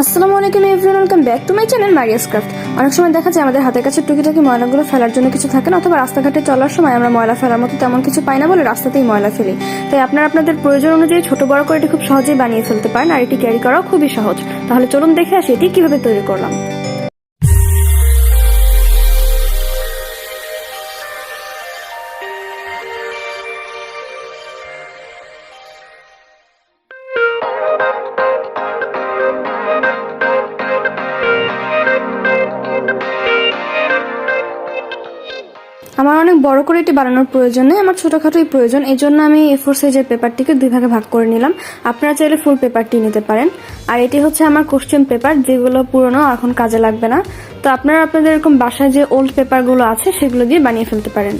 আসসালামুআলাইকুম everyone, welcome back to my channel Maria's craft. অনেক সময় দেখা যায় আমাদের হাতের কাছে টুকিটাকি ময়লাগুলো ফেলার জন্য কিছু থাকে না, অথবা রাস্তাঘাটে চলার সময় আমরা ময়লা ফেলার মতো তেমন কিছু পাই না বলে রাস্তাতেই ময়লা ফেলি। তাই আপনারা আপনাদের প্রয়োজন অনুযায়ী ছোট বড় করে এটি খুব সহজেই বানিয়ে ফেলতে পারেন, আর এটি ক্যারি করাও খুবই সহজ। তাহলে চলুন দেখে আসি এটি কিভাবে তৈরি করলাম। আমার অনেক বড় করে এটি বানানোর প্রয়োজন নেই, আমার ছোটখাটোই প্রয়োজন। এই জন্য আমি A4 সাইজের পেপারটিকে দুই ভাগে ভাগ করে নিলাম। আপনারা চাইলে ফুল পেপারটি নিতে পারেন। আর এটি হচ্ছে আমার কোশ্চেন পেপার, যেগুলো পুরনো এখন কাজে লাগবে না। তো আপনারা আপনাদের এরকম বাসায় যে ওল্ড পেপারগুলো আছে সেগুলো দিয়ে বানিয়ে ফেলতে পারেন।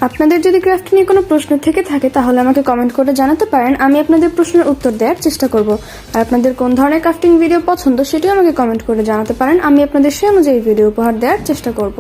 আপনাদের যদি ক্রাফট নিয়ে কোনো প্রশ্ন থেকে থাকে তাহলে আমাকে কমেন্ট করে জানাতে পারেন, আমি আপনাদের প্রশ্নের উত্তর দেওয়ার চেষ্টা করব। আর আপনাদের কোন ধরনের ক্রাফটিং ভিডিও পছন্দ সেটিও আমাকে কমেন্ট করে জানাতে পারেন, আমি আপনাদের সেই অনুযায়ী ভিডিও উপহার দেওয়ার চেষ্টা করব।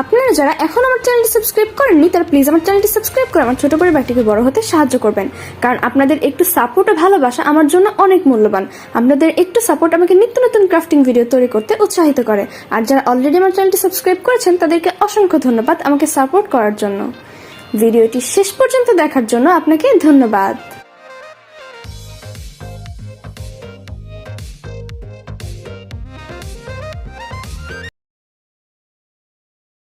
আপনারা যারা এখন আমার চ্যানেলটি সাবস্ক্রাইব করেননি তারা প্লিজ আমার চ্যানেলটি সাবস্ক্রাইব করে আমার ছোট পরিবারটিকে বড় হতে সাহায্য করবেন, কারণ আপনাদের একটু সাপোর্ট ও ভালোবাসা আমার জন্য অনেক মূল্যবান। আপনাদের একটু সাপোর্ট আমাকে নিত্য নতুন ক্রাফটিং ভিডিও তৈরি করতে উৎসাহিত করে। আর যারা অলরেডি আমার চ্যানেলটি সাবস্ক্রাইব করেছেন তাদেরকে অসংখ্য ধন্যবাদ আমাকে সাপোর্ট করার জন্য। ভিডিওটি শেষ পর্যন্ত দেখার জন্য আপনাকে ধন্যবাদ।